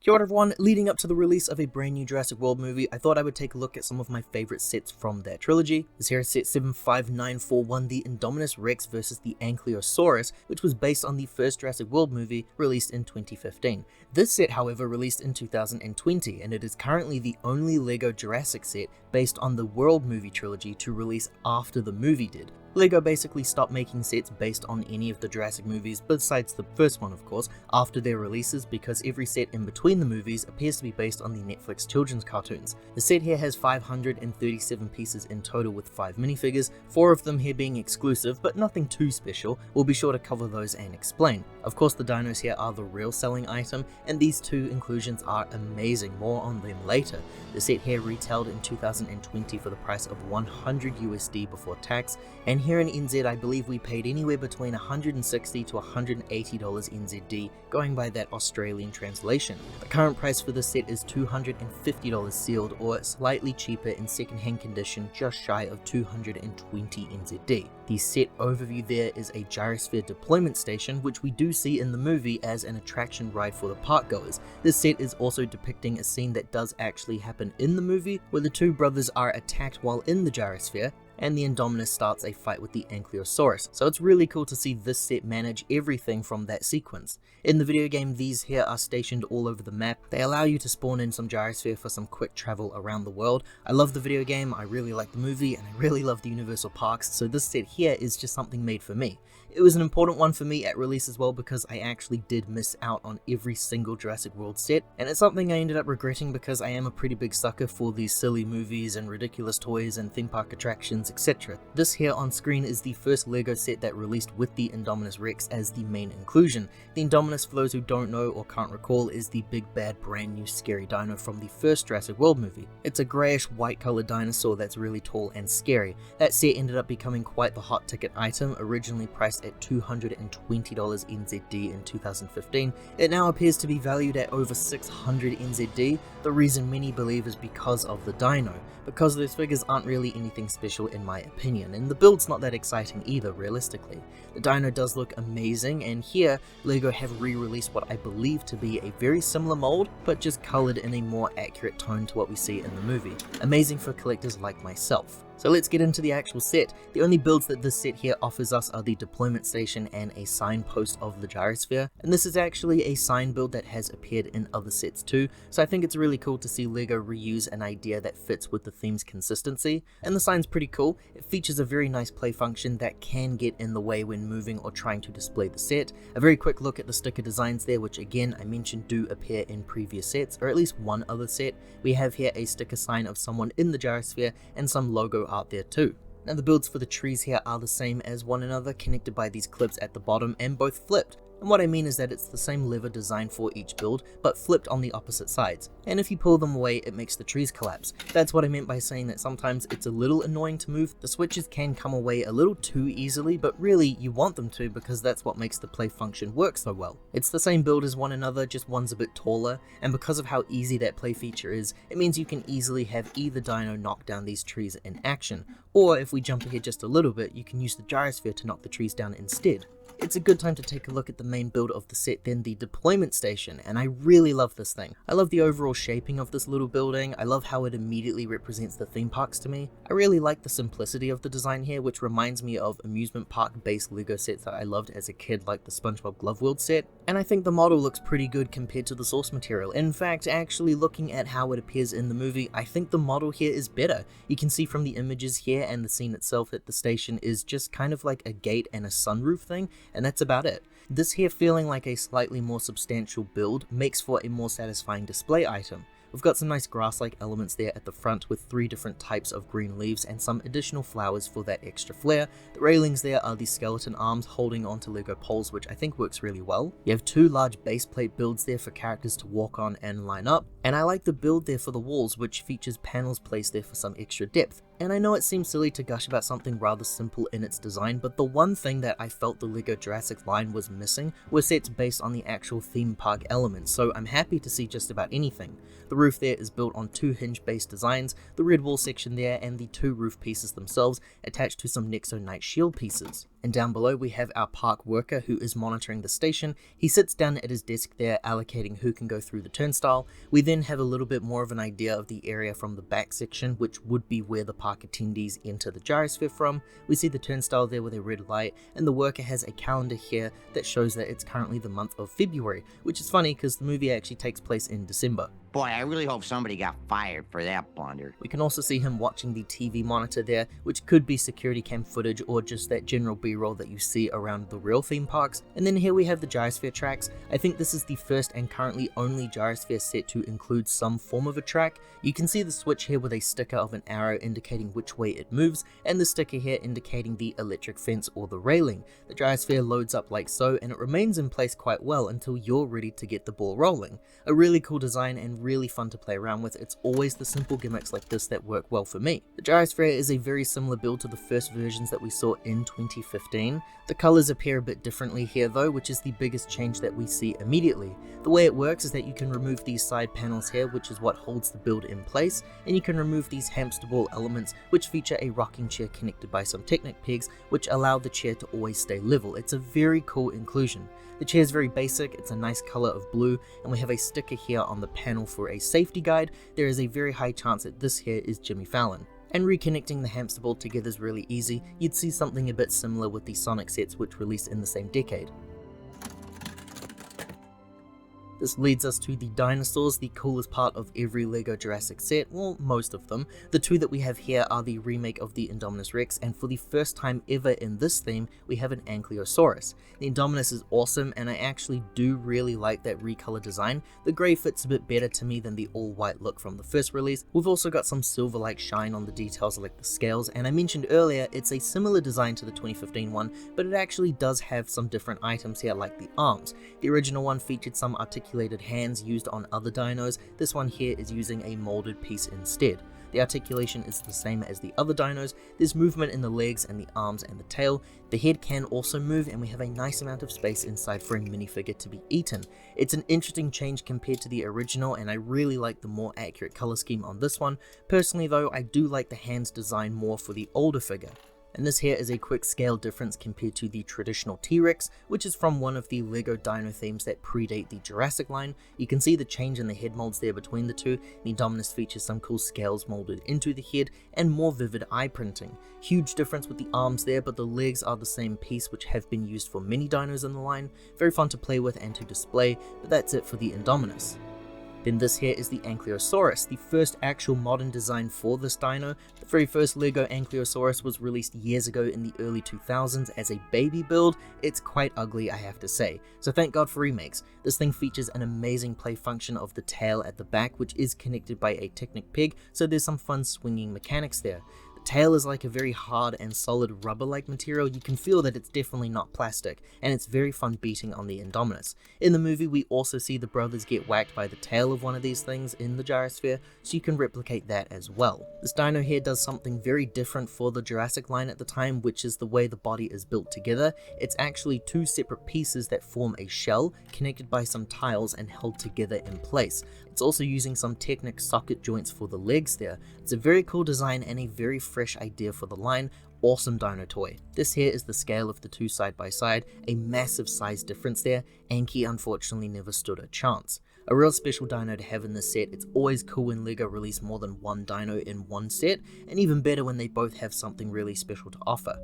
Kia ora everyone, leading up to the release of a brand new Jurassic World movie, I thought I would take a look at some of my favourite sets from that trilogy. This here is set 75941, the Indominus Rex versus the Ankylosaurus, which was based on the first Jurassic World movie released in 2015. This set, however, released in 2020, and it is currently the only LEGO Jurassic set based on the World movie trilogy to release after the movie did. LEGO basically stopped making sets based on any of the Jurassic movies, besides the first one of course, after their releases because every set in between the movies appears to be based on the Netflix children's cartoons. The set here has 537 pieces in total with 5 minifigures, 4 of them here being exclusive, but nothing too special. We'll be sure to cover those and explain. Of course the dinos here are the real selling item, and these 2 inclusions are amazing, more on them later. The set here retailed in 2020 for the price of $100 USD before tax, and here in NZ I believe we paid anywhere between $160 to $180 NZD, going by that Australian translation. The current price for this set is $250 sealed, or slightly cheaper in second-hand condition, just shy of 220 NZD. The set overview there is a Gyrosphere deployment station, which we do see in the movie as an attraction ride for the park goers. This set is also depicting a scene that does actually happen in the movie, where the 2 brothers are attacked while in the Gyrosphere, and the Indominus starts a fight with the Ankylosaurus. So it's really cool to see this set manage everything from that sequence. In the video game, these here are stationed all over the map. They allow you to spawn in some Gyrosphere for some quick travel around the world. I love the video game, I really like the movie, and I really love the Universal Parks, so this set here is just something made for me. It was an important one for me at release as well because I actually did miss out on every single Jurassic World set, and it's something I ended up regretting because I am a pretty big sucker for these silly movies and ridiculous toys and theme park attractions, etc. This here on screen is the first LEGO set that released with the Indominus Rex as the main inclusion. The Indominus, for those who don't know or can't recall, is the big bad brand new scary dino from the first Jurassic World movie. It's a greyish white coloured dinosaur that's really tall and scary. That set ended up becoming quite the hot ticket item, originally priced at $220 NZD in 2015. It now appears to be valued at over 600 NZD. The reason many believe is because of the dino, because those figures aren't really anything special in my opinion, and the build's not that exciting either realistically. The dino does look amazing, and here LEGO have re-released what I believe to be a very similar mold, but just coloured in a more accurate tone to what we see in the movie. Amazing for collectors like myself. So let's get into the actual set. The only builds that this set here offers us are the deployment station and a signpost of the Gyrosphere, and this is actually a sign build that has appeared in other sets too, so I think it's really cool to see LEGO reuse an idea that fits with the theme's consistency. And the sign's pretty cool. It features a very nice play function that can get in the way when moving or trying to display the set. A very quick look at the sticker designs there, which again I mentioned do appear in previous sets, or at least one other set. We have here a sticker sign of someone in the Gyrosphere and some logo art there too. Now the builds for the trees here are the same as one another, connected by these clips at the bottom and both flipped. And what I mean is that it's the same lever design for each build, but flipped on the opposite sides. And if you pull them away, it makes the trees collapse. That's what I meant by saying that sometimes it's a little annoying to move. The switches can come away a little too easily, but really you want them to because that's what makes the play function work so well. It's the same build as one another, just one's a bit taller, and because of how easy that play feature is, it means you can easily have either dino knock down these trees in action. Or if we jump ahead just a little bit, you can use the Gyrosphere to knock the trees down instead. It's a good time to take a look at the main build of the set, then the deployment station, and I really love this thing. I love the overall shaping of this little building. I love how it immediately represents the theme parks to me. I really like the simplicity of the design here, which reminds me of amusement park based LEGO sets that I loved as a kid, like the SpongeBob Glove World set, and I think the model looks pretty good compared to the source material. In fact, actually looking at how it appears in the movie, I think the model here is better. You can see from the images here and the scene itself that the station is just kind of like a gate and a sunroof thing, and that's about it. This here feeling like a slightly more substantial build makes for a more satisfying display item. We've got some nice grass-like elements there at the front with 3 different types of green leaves and some additional flowers for that extra flair. The railings there are the skeleton arms holding onto LEGO poles, which I think works really well. You have 2 large base plate builds there for characters to walk on and line up, and I like the build there for the walls, which features panels placed there for some extra depth. And I know it seems silly to gush about something rather simple in its design, but the one thing that I felt the LEGO Jurassic line was missing were sets based on the actual theme park elements, so I'm happy to see just about anything. The roof there is built on 2 hinge-based designs, the red wall section there and the 2 roof pieces themselves attached to some Nexo Knight shield pieces. And down below we have our park worker who is monitoring the station. He sits down at his desk there allocating who can go through the turnstile. We then have a little bit more of an idea of the area from the back section, which would be where the park attendees enter the gyrosphere from. We see the turnstile there with a red light, and the worker has a calendar here that shows that it's currently the month of February, which is funny because the movie actually takes place in December. Boy, I really hope somebody got fired for that blunder. We can also see him watching the TV monitor there, which could be security cam footage or just that general B-roll that you see around the real theme parks. And then here we have the gyrosphere tracks. I think this is the first and currently only gyrosphere set to include some form of a track. You can see the switch here with a sticker of an arrow indicating which way it moves, and the sticker here indicating the electric fence or the railing. The gyrosphere loads up like so, and it remains in place quite well until you're ready to get the ball rolling. A really cool design and really fun to play around with. It's always the simple gimmicks like this that work well for me. The gyrosphere is a very similar build to the first versions that we saw in 2015. The colors appear a bit differently here though, which is the biggest change that we see immediately. The way it works is that you can remove these side panels here, which is what holds the build in place, and you can remove these hamster ball elements, which feature a rocking chair connected by some Technic pegs, which allow the chair to always stay level. It's a very cool inclusion. The chair is very basic, it's a nice color of blue, and we have a sticker here on the panel for a safety guide. There is a very high chance that this here is Jimmy Fallon. And reconnecting the hamster ball together is really easy. You'd see something a bit similar with the Sonic sets which released in the same decade. This leads us to the dinosaurs, the coolest part of every LEGO Jurassic set, well, most of them. The two that we have here are the remake of the Indominus Rex, and for the first time ever in this theme, we have an Ankylosaurus. The Indominus is awesome, and I actually do really like that recolor design. The grey fits a bit better to me than the all-white look from the first release. We've also got some silver-like shine on the details like the scales, and I mentioned earlier, it's a similar design to the 2015 one, but it actually does have some different items here like the arms. The original one featured some articulated hands used on other dinos. This one here is using a molded piece instead. The articulation is the same as the other dinos. There's movement in the legs and the arms and the tail. The head can also move, and we have a nice amount of space inside for a minifigure to be eaten. It's an interesting change compared to the original, and I really like the more accurate color scheme on this one. Personally though, I do like the hands design more for the older figure. And this here is a quick scale difference compared to the traditional T-Rex, which is from one of the LEGO dino themes that predate the Jurassic line. You can see the change in the head molds there between the two. The Indominus features some cool scales molded into the head and more vivid eye printing. Huge difference with the arms there, but the legs are the same piece which have been used for many dinos in the line. Very fun to play with and to display, but that's it for the Indominus. Then this here is the Ankylosaurus, the first actual modern design for this dino. The very first LEGO Ankylosaurus was released years ago in the early 2000s as a baby build. It's quite ugly, I have to say, so thank God for remakes. This thing features an amazing play function of the tail at the back, which is connected by a Technic peg, so there's some fun swinging mechanics there. Tail is like a very hard and solid rubber-like material. You can feel that it's definitely not plastic, and it's very fun beating on the Indominus. In the movie, we also see the brothers get whacked by the tail of one of these things in the gyrosphere, so you can replicate that as well. This dino here does something very different for the Jurassic line at the time, which is the way the body is built together. It's actually two separate pieces that form a shell, connected by some tiles and held together in place. It's also using some Technic socket joints for the legs there. It's a very cool design and a very fresh idea for the line. Awesome dino toy. This here is the scale of the two side by side, a massive size difference there. Anky unfortunately never stood a chance. A real special dino to have in this set. It's always cool when LEGO release more than one dino in one set, and even better when they both have something really special to offer.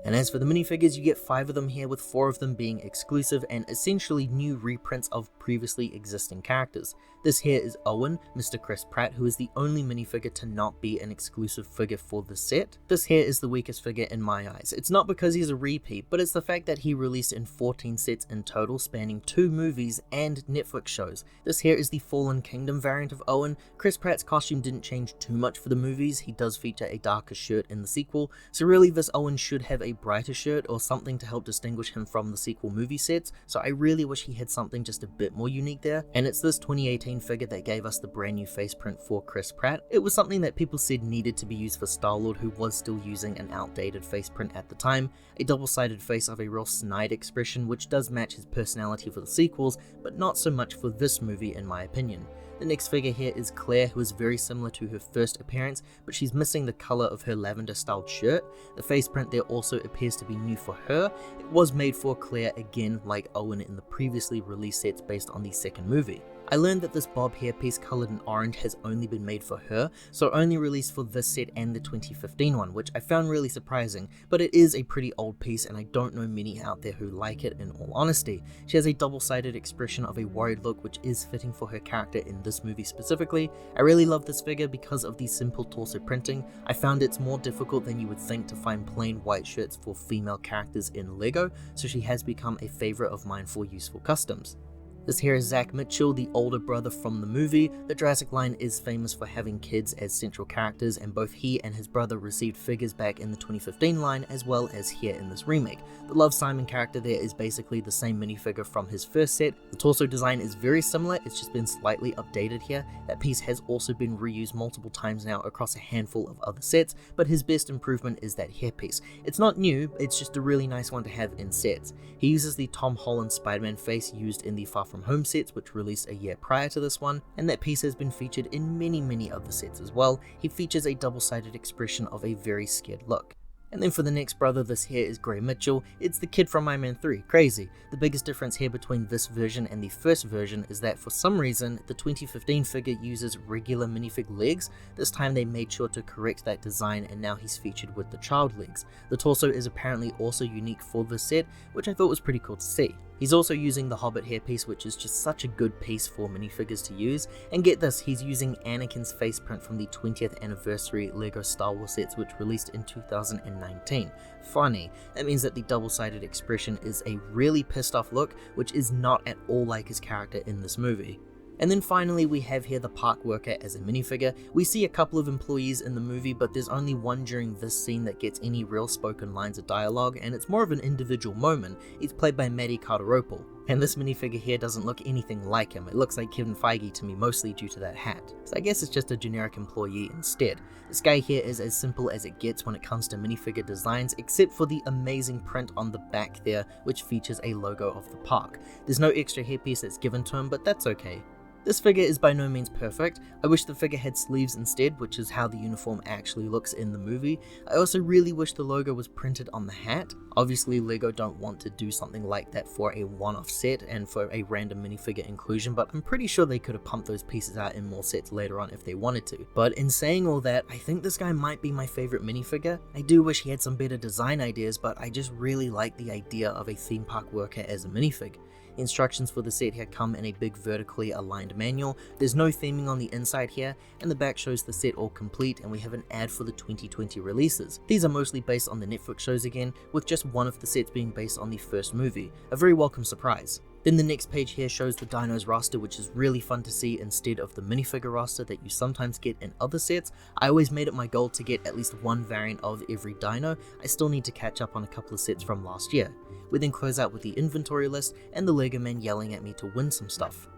And as for the minifigures, you get 5 of them here, with 4 of them being exclusive and essentially new reprints of previously existing characters. This here is Owen, Mr. Chris Pratt, who is the only minifigure to not be an exclusive figure for the set. This here is the weakest figure in my eyes. It's not because he's a repeat, but it's the fact that he released in 14 sets in total, spanning 2 movies and Netflix shows. This here is the Fallen Kingdom variant of Owen. Chris Pratt's costume didn't change too much for the movies. He does feature a darker shirt in the sequel, so really this Owen should have a brighter shirt or something to help distinguish him from the sequel movie sets, so I really wish he had something just a bit more unique there. And it's this 2018 figure that gave us the brand new face print for Chris Pratt. It was something that people said needed to be used for Star-Lord, who was still using an outdated face print at the time. A double-sided face of a real snide expression, which does match his personality for the sequels, but not so much for this movie in my opinion. The next figure here is Claire, who is very similar to her first appearance, but she's missing the color of her lavender styled shirt. The face print there also appears to be new for her. It was made for Claire again, like Owen in the previously released sets based on the second movie. I learned that this bob hairpiece coloured in orange has only been made for her, so only released for this set and the 2015 one, which I found really surprising, but it is a pretty old piece and I don't know many out there who like it in all honesty. She has a double-sided expression of a worried look which is fitting for her character in this movie specifically. I really love this figure because of the simple torso printing. I found it's more difficult than you would think to find plain white shirts for female characters in LEGO, so she has become a favourite of mine for useful customs. This here is Zach Mitchell, the older brother from the movie. The Jurassic line is famous for having kids as central characters, and both he and his brother received figures back in the 2015 line as well as here in this remake. The Love Simon character there is basically the same minifigure from his first set. The torso design is very similar, it's just been slightly updated here. That piece has also been reused multiple times now across a handful of other sets, but his best improvement is that hairpiece. It's not new, it's just a really nice one to have in sets. He uses the Tom Holland Spider-Man face used in the Far From Home sets, which released a year prior to this one, and that piece has been featured in many other sets as well. He features a double-sided expression of a very scared look. And then for the next brother, this here is Gray Mitchell. It's the kid from Iron Man 3, crazy. The biggest difference here between this version and the first version is that for some reason, the 2015 figure uses regular minifig legs. This time they made sure to correct that design and now he's featured with the child legs. The torso is apparently also unique for this set, which I thought was pretty cool to see. He's also using the Hobbit hairpiece, which is just such a good piece for minifigures to use. And get this, he's using Anakin's face print from the 20th anniversary LEGO Star Wars sets, which released in 2019. Funny, that means that the double-sided expression is a really pissed off look, which is not at all like his character in this movie. And then finally we have here the park worker as a minifigure. We see a couple of employees in the movie, but there's only one during this scene that gets any real spoken lines of dialogue, and it's more of an individual moment. It's played by Maddie Carteropol. And this minifigure here doesn't look anything like him. It looks like Kevin Feige to me, mostly due to that hat. So I guess it's just a generic employee instead. This guy here is as simple as it gets when it comes to minifigure designs, except for the amazing print on the back there, which features a logo of the park. There's no extra hairpiece that's given to him, but that's okay. This figure is by no means perfect. I wish the figure had sleeves instead, which is how the uniform actually looks in the movie. I also really wish the logo was printed on the hat. Obviously LEGO don't want to do something like that for a one-off set and for a random minifigure inclusion, but I'm pretty sure they could have pumped those pieces out in more sets later on if they wanted to. But in saying all that, I think this guy might be my favorite minifigure. I do wish he had some better design ideas, but I just really like the idea of a theme park worker as a minifig. Instructions for the set here come in a big vertically aligned manual. There's no theming on the inside here, and the back shows the set all complete, and we have an ad for the 2020 releases. These are mostly based on the Netflix shows again, with just one of the sets being based on the first movie. A very welcome surprise. Then the next page here shows the Dinos roster, which is really fun to see instead of the minifigure roster that you sometimes get in other sets. I always made it my goal to get at least one variant of every dino. I still need to catch up on a couple of sets from last year. We then close out with the inventory list and the LEGO man yelling at me to win some stuff.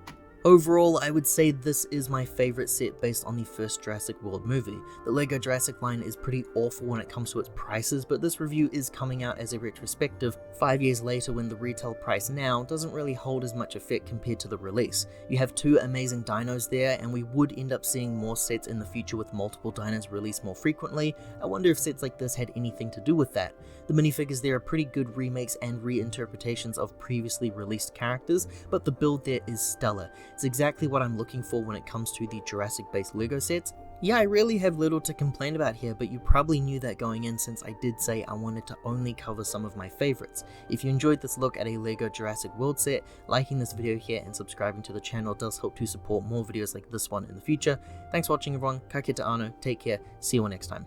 Overall, I would say this is my favorite set based on the first Jurassic World movie. The LEGO Jurassic line is pretty awful when it comes to its prices, but this review is coming out as a retrospective 5 years later when the retail price now doesn't really hold as much effect compared to the release. You have two amazing dinos there, and we would end up seeing more sets in the future with multiple dinos released more frequently. I wonder if sets like this had anything to do with that. The minifigures there are pretty good remakes and reinterpretations of previously released characters, but the build there is stellar. It's exactly what I'm looking for when it comes to the Jurassic-based LEGO sets. Yeah, I really have little to complain about here, but you probably knew that going in since I did say I wanted to only cover some of my favorites. If you enjoyed this look at a LEGO Jurassic World set, liking this video here and subscribing to the channel does help to support more videos like this one in the future. Thanks for watching everyone, ka kite anō, take care, see you all next time.